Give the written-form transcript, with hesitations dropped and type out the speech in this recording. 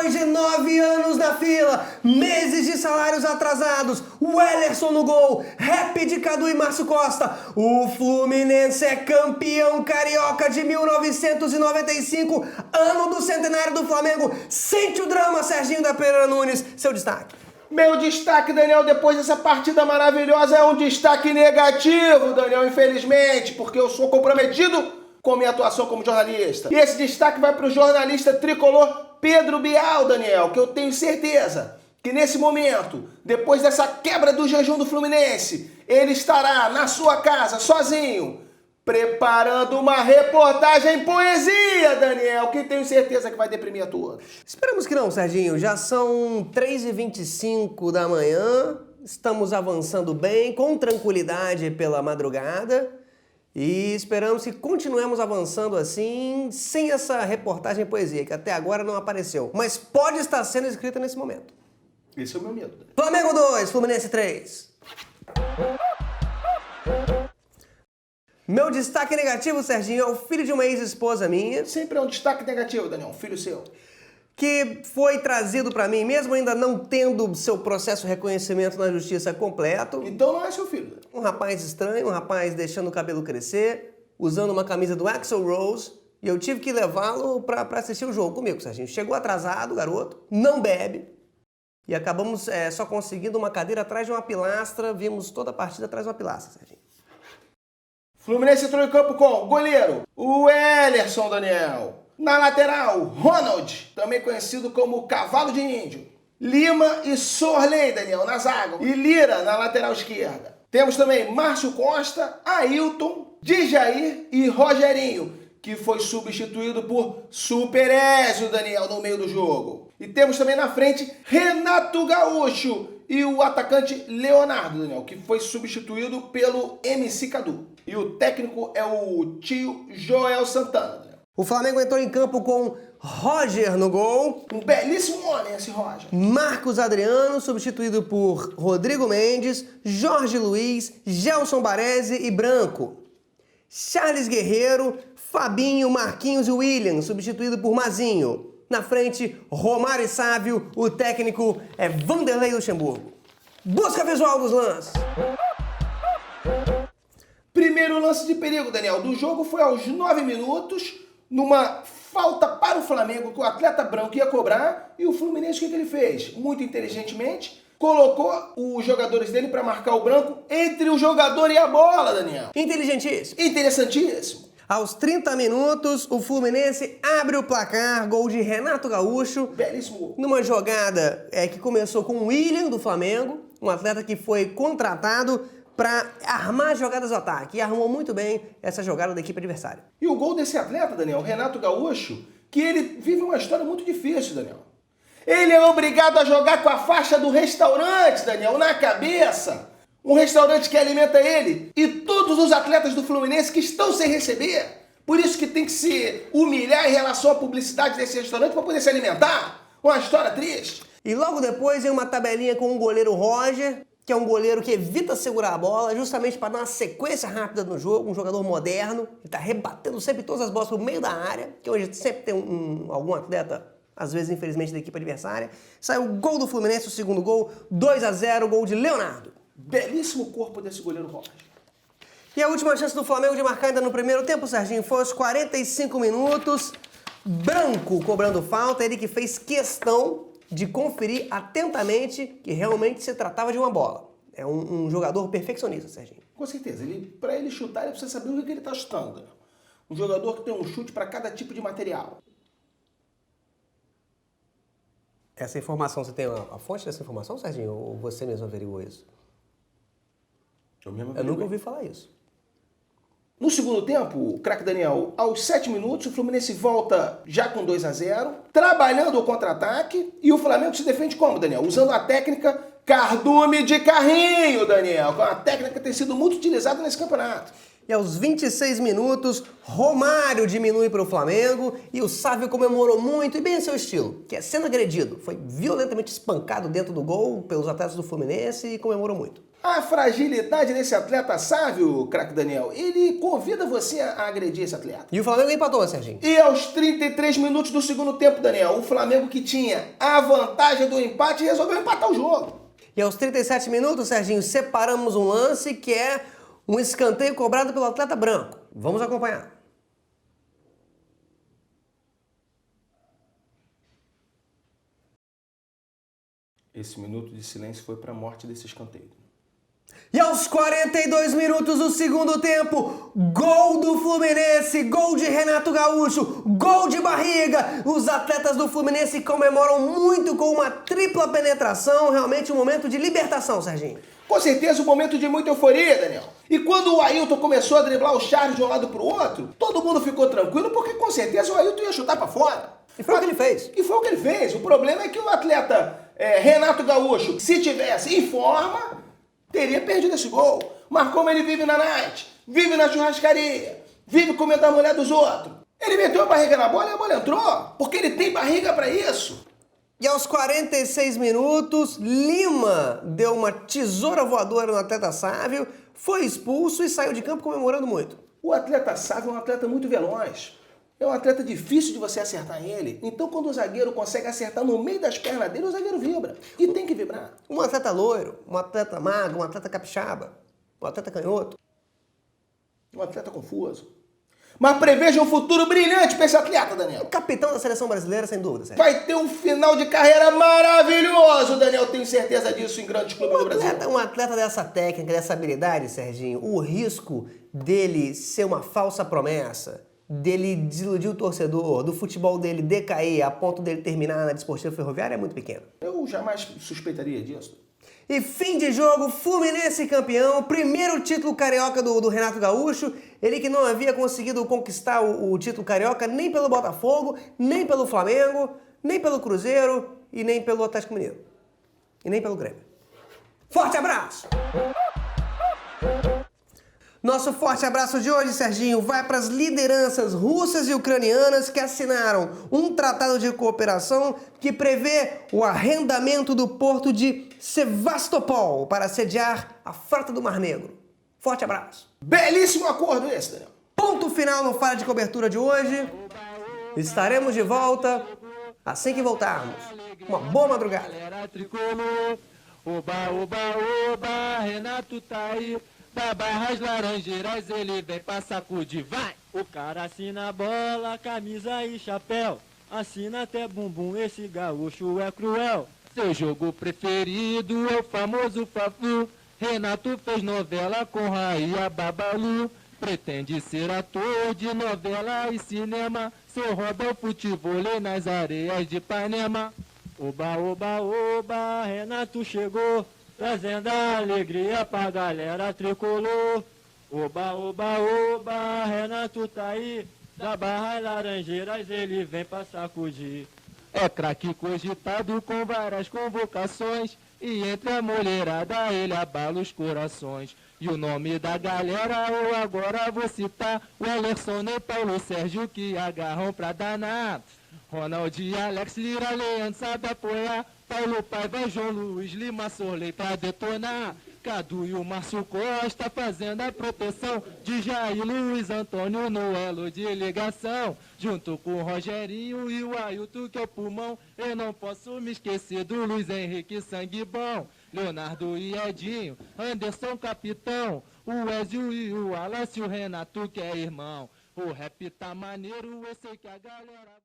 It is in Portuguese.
Depois de 9 anos na fila, meses de salários atrasados, o Wellerson no gol, rap de Cadu e Márcio Costa, o Fluminense é campeão carioca de 1995, ano do centenário do Flamengo. Sente o drama, Serginho da Pereira Nunes, seu destaque. Meu destaque, Daniel, depois dessa partida maravilhosa, é um destaque negativo, Daniel, infelizmente, porque eu sou comprometido com minha atuação como jornalista. E esse destaque vai para o jornalista tricolor Pedro Bial, Daniel, que eu tenho certeza que nesse momento, depois dessa quebra do jejum do Fluminense, ele estará na sua casa, sozinho, preparando uma reportagem poesia, Daniel, que tenho certeza que vai deprimir a todos. Esperamos que não, Serginho. Já são 3h25 da manhã, estamos avançando bem, com tranquilidade pela madrugada. E esperamos que continuemos avançando assim, sem essa reportagem poesia, que até agora não apareceu. Mas pode estar sendo escrita nesse momento. Esse é o meu medo. Flamengo 2, Fluminense 3. Meu destaque negativo, Serginho, é o filho de uma ex-esposa minha. Sempre é um destaque negativo, Daniel, um filho seu. Que foi trazido pra mim, mesmo ainda não tendo seu processo de reconhecimento na justiça completo. Então não é seu filho. Um rapaz estranho, um rapaz deixando o cabelo crescer, usando uma camisa do Axl Rose, e eu tive que levá-lo pra assistir o jogo comigo, Serginho. Chegou atrasado, o garoto, não bebe, e acabamos só conseguindo uma cadeira atrás de uma pilastra, vimos toda a partida atrás de uma pilastra, Serginho. Fluminense entrou em campo com goleiro, o Wellerson, Daniel. Na lateral, Ronald, também conhecido como Cavalo de Índio. Lima e Sorley, Daniel, na zaga. E Lira na lateral esquerda. Temos também Márcio Costa, Ailton, Djair e Rogerinho, que foi substituído por Super Ézio, Daniel, no meio do jogo. E temos também na frente Renato Gaúcho e o atacante Leonardo, Daniel, que foi substituído pelo MC Cadu. E o técnico é o tio Joel Santana. O Flamengo entrou em campo com Roger no gol. Um belíssimo homem esse Roger. Marcos Adriano, substituído por Rodrigo Mendes, Jorge Luiz, Gelson Baresi e Branco. Charles Guerreiro, Fabinho, Marquinhos e William, substituído por Mazinho. Na frente, Romário e Sávio, o técnico é Vanderlei Luxemburgo. Busca visual dos lances. Primeiro lance de perigo, Daniel, do jogo foi aos 9 minutos, numa falta para o Flamengo que o atleta Branco ia cobrar, e o Fluminense o que ele fez? Muito inteligentemente, colocou os jogadores dele para marcar o Branco entre o jogador e a bola, Daniel. Inteligentíssimo. Interessantíssimo. Aos 30 minutos, o Fluminense abre o placar, gol de Renato Gaúcho. Belíssimo gol. Numa jogada que começou com o William do Flamengo, um atleta que foi contratado para armar jogadas ao ataque. E armou muito bem essa jogada da equipe adversária. E o gol desse atleta, Daniel, Renato Gaúcho, que ele vive uma história muito difícil, Daniel. Ele é obrigado a jogar com a faixa do restaurante, Daniel, na cabeça. Um restaurante que alimenta ele e todos os atletas do Fluminense que estão sem receber. Por isso que tem que se humilhar em relação à publicidade desse restaurante para poder se alimentar. Uma história triste. E logo depois vem uma tabelinha com o goleiro Roger, que é um goleiro que evita segurar a bola, justamente para dar uma sequência rápida no jogo, um jogador moderno, que está rebatendo sempre todas as bolas para o meio da área, que hoje sempre tem algum atleta, às vezes infelizmente da equipe adversária. Saiu o gol do Fluminense, o segundo gol, 2-0, gol de Leonardo. Belíssimo corpo desse goleiro Roger. E a última chance do Flamengo de marcar ainda no primeiro tempo, Serginho, foi aos 45 minutos, Branco cobrando falta, ele que fez questão de conferir atentamente que realmente se tratava de uma bola. É um jogador perfeccionista, Serginho. Com certeza. Para ele chutar, ele precisa saber o que ele está chutando. Um jogador que tem um chute para cada tipo de material. Essa informação, você tem a fonte dessa informação, Serginho? Ou você mesmo averiguou isso? Eu nunca ouvi falar isso. No segundo tempo, o craque Daniel, aos 7 minutos, o Fluminense volta já com 2-0, trabalhando o contra-ataque, e o Flamengo se defende como, Daniel? Usando a técnica cardume de carrinho, Daniel, que é uma técnica que tem sido muito utilizada nesse campeonato. E aos 26 minutos, Romário diminui para o Flamengo e o Sávio comemorou muito, e bem em seu estilo, que é sendo agredido. Foi violentamente espancado dentro do gol pelos atletas do Fluminense e comemorou muito. A fragilidade desse atleta Sávio, craque Daniel, ele convida você a agredir esse atleta. E o Flamengo empatou, Serginho. E aos 33 minutos do segundo tempo, Daniel, o Flamengo, que tinha a vantagem do empate, resolveu empatar o jogo. E aos 37 minutos, Serginho, separamos um lance que é um escanteio cobrado pelo atleta branco. Vamos acompanhar. Esse minuto de silêncio foi para a morte desse escanteio. E aos 42 minutos do segundo tempo, gol do Fluminense, gol de Renato Gaúcho, gol de barriga. Os atletas do Fluminense comemoram muito com uma tripla penetração, realmente um momento de libertação, Serginho. Com certeza um momento de muita euforia, Daniel. E quando o Ailton começou a driblar o Charles de um lado para o outro, todo mundo ficou tranquilo, porque com certeza o Ailton ia chutar para fora. E foi o que ele fez. E foi o que ele fez. O problema é que o atleta Renato Gaúcho, se tivesse em forma, teria perdido esse gol. Mas como ele vive na night, vive na churrascaria, vive comendo a mulher dos outros, ele meteu a barriga na bola e a bola entrou, porque ele tem barriga para isso. E aos 46 minutos, Lima deu uma tesoura voadora no atleta Sávio, foi expulso e saiu de campo comemorando muito. O atleta Sávio é um atleta muito veloz. É um atleta difícil de você acertar ele. Então, quando o zagueiro consegue acertar no meio das pernas dele, o zagueiro vibra. E tem que vibrar. Um atleta loiro, um atleta magro, um atleta capixaba, um atleta canhoto. Um atleta confuso. Mas preveja um futuro brilhante para esse atleta, Daniel. O capitão da seleção brasileira, sem dúvida, Sérgio. Vai ter um final de carreira maravilhoso, Daniel. Tenho certeza disso em grandes clubes do Brasil. Um atleta dessa técnica, dessa habilidade, Serginho, o risco dele ser uma falsa promessa, dele desiludir o torcedor, do futebol dele decair a ponto dele terminar na Desportiva Ferroviária é muito pequeno. Eu jamais suspeitaria disso. E fim de jogo, Fluminense campeão, primeiro título carioca do Renato Gaúcho, ele que não havia conseguido conquistar o título carioca nem pelo Botafogo, nem pelo Flamengo, nem pelo Cruzeiro e nem pelo Atlético Mineiro. E nem pelo Grêmio. Forte abraço! Nosso forte abraço de hoje, Serginho, vai para as lideranças russas e ucranianas que assinaram um tratado de cooperação que prevê o arrendamento do porto de Sevastopol para sediar a frota do Mar Negro. Forte abraço. Belíssimo acordo esse, Daniel. Ponto final no Fala de Cobertura de hoje. Estaremos de volta assim que voltarmos. Uma boa madrugada. Oba, oba, oba, Renato tá aí. Da Barras Laranjeiras ele vem pra sacudir, vai! O cara assina bola, camisa e chapéu, assina até bumbum, esse gaúcho é cruel. Seu jogo preferido é o famoso Fla-Flu, Renato fez novela com Raia Babalu, pretende ser ator de novela e cinema, seu hobby é o futevôlei nas areias de Ipanema. Oba, oba, oba, Renato chegou, trazendo a alegria pra galera tricolor. Oba, oba, oba, Renato tá aí, da Barra Laranjeiras ele vem pra sacudir. É craque cogitado com várias convocações, e entre a mulherada ele abala os corações. E o nome da galera eu agora vou citar, o Elerson e Paulo Sérgio que agarram pra danar. Ronald e Alex Lira, Leandro sabe apoiar, Paulo Paiva, João Luiz Lima, Sorley pra detonar. Cadu e o Márcio Costa fazendo a proteção de Jair Luiz Antônio no elo de ligação. Junto com o Rogerinho e o Ailton que é o pulmão, eu não posso me esquecer do Luiz Henrique Sangue Bom. Leonardo e Edinho, Anderson capitão, o Ezio e o Wallace, o Renato que é irmão. O rap tá maneiro, eu sei que a galera...